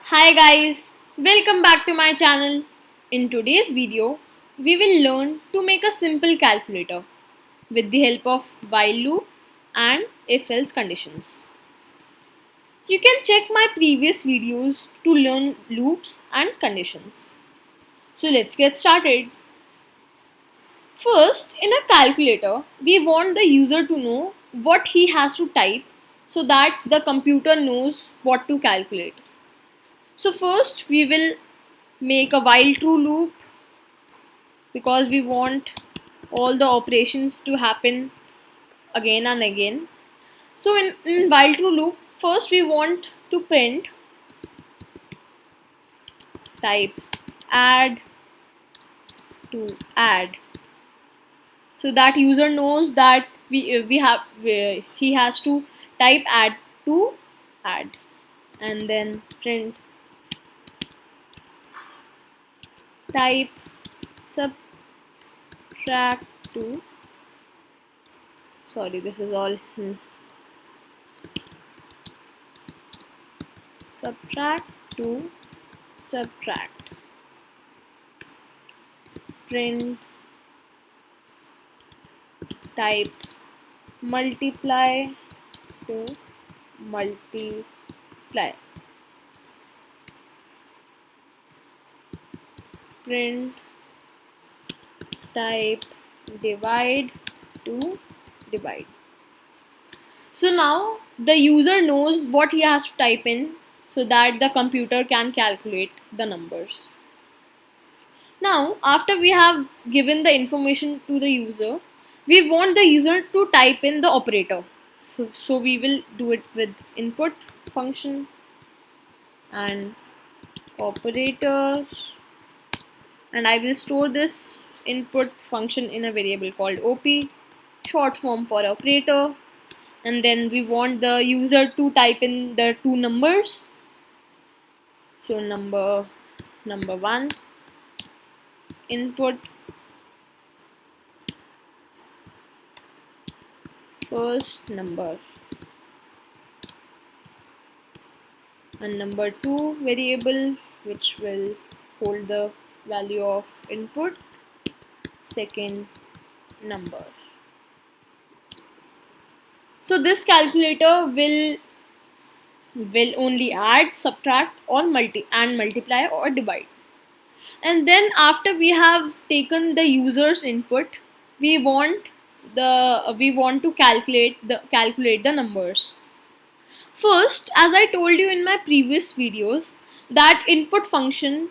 Hi guys, welcome back to my channel. In today's video, we will learn to make a simple calculator with the help of while loop and if else conditions. You can check my previous videos to learn loops and conditions. So let's get started. First, in a calculator, we want the user to know what he has to type so that the computer knows what to calculate. So first we will make a while true loop because we want all the operations to happen again and again. So in while true loop, first we want to print type add to add, so that user knows that he has to type add to add, and then print type subtract to, sorry, this is all subtract to subtract, print type multiply to multiply, print type divide to divide. So now the user knows what he has to type in so that the computer can calculate the numbers. Now, after we have given the information to the user, we want the user to type in the operator. So we will do it with input function and operator, and I will store this input function in a variable called op, short form for operator. And then we want the user to type in the two numbers. So number 1 input, first number, and number 2 variable which will hold the value of input, second number. So this calculator will only add, subtract, or multiply or divide. And then after we have taken the user's input, we want to calculate the numbers. First, as I told you in my previous videos, that input function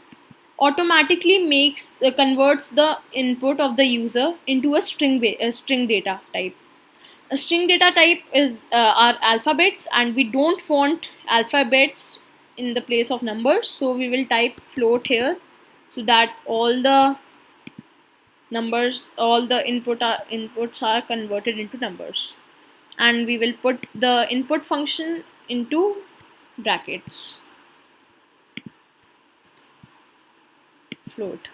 automatically converts the input of the user into a string data type. A string data type is our alphabets, and we don't want alphabets in the place of numbers, so we will type float here so that all the inputs are converted into numbers, and we will put the input function into brackets, float.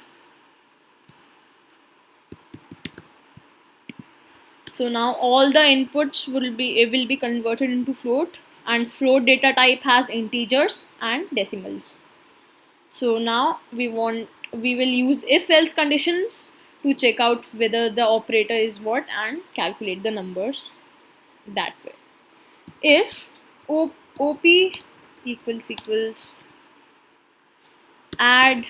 So now all the inputs will be converted into float, and float data type has integers and decimals. So now we will use if else conditions to check out whether the operator is what and calculate the numbers that way. If op equals add,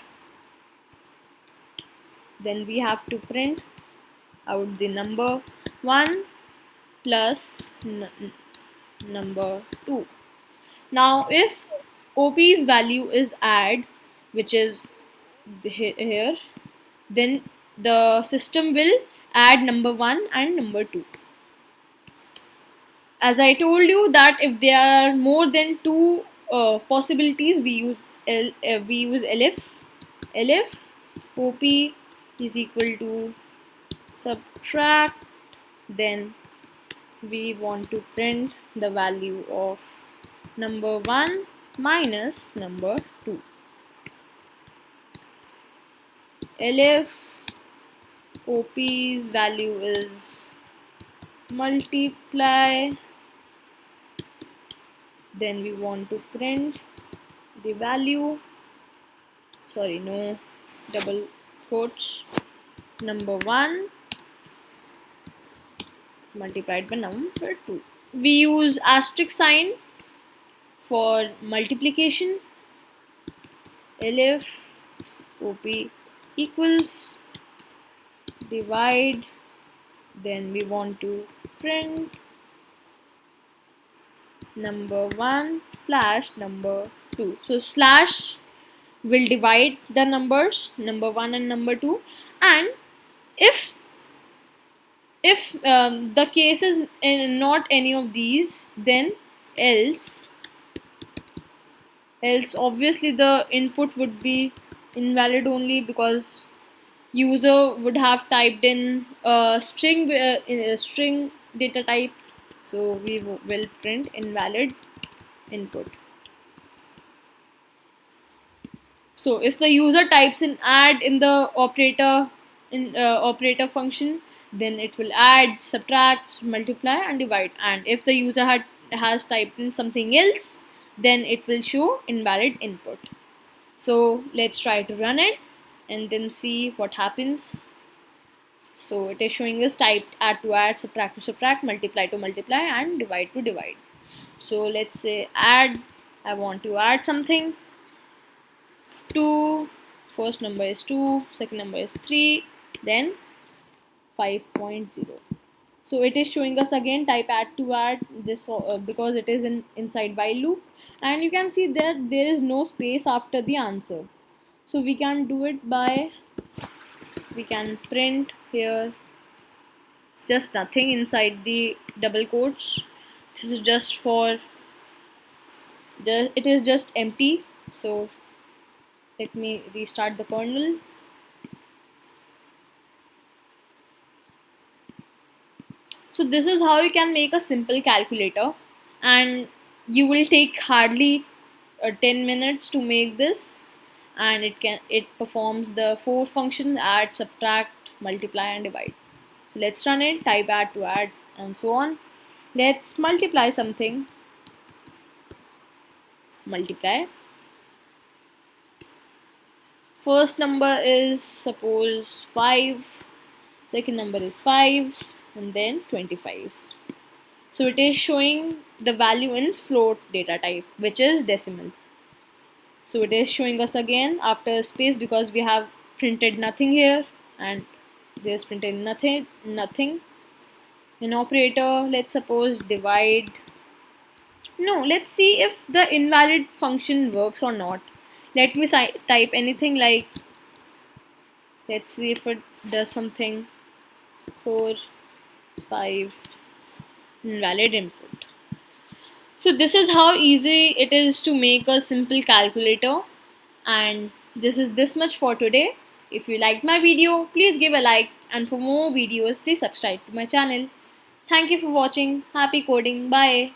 then we have to print out the number 1 plus number 2. Now if op's value is add, which is here, then the system will add number 1 and number 2. As I told you that if there are more than two possibilities, we use elif op is equal to subtract, then we want to print the value of number 1 minus number 2. Elif op's value is multiply, then we want to print the value, sorry, no double quotes, number 1 multiplied by number 2. We use asterisk sign for multiplication. Elif op equals divide, then we want to print number 1 slash number 2. So slash will divide the numbers number 1 and number 2, and if the case is not any of these, then else obviously the input would be invalid only, because user would have typed in a string data type, so we will print invalid input. So if the user types in add in the operator function, then it will add, subtract, multiply and divide, and if the user has typed in something else, then it will show invalid input. So let's try to run it and then see what happens. So it is showing us typed add to add, subtract to subtract, multiply to multiply and divide to divide. So let's say add, I want to add something. 2, first number is 2, second number is 3, then 5.0. So it is showing us again type add to add this because it is inside while loop, and you can see that there is no space after the answer. So we can do it by, we can print here just nothing inside the double quotes. This is just for it is just empty. So let me restart the kernel. So this is how you can make a simple calculator, and you will take hardly 10 minutes to make this, and it performs the 4 functions: add, subtract, multiply and divide. So let's run it, type add to add and so on. Let's multiply something. Multiply. First number is suppose 5, second number is 5, and then 25. So it is showing the value in float data type, which is decimal. So it is showing us again after space, because we have printed nothing here and there's printed nothing. An operator, let's suppose divide. No, let's see if the invalid function works or not. Let me type anything like, let's see if it does something. 4, 5, invalid input. So this is how easy it is to make a simple calculator, and this is this much for today. If you liked my video, please give a like, and for more videos please subscribe to my channel. Thank you for watching. Happy coding. Bye.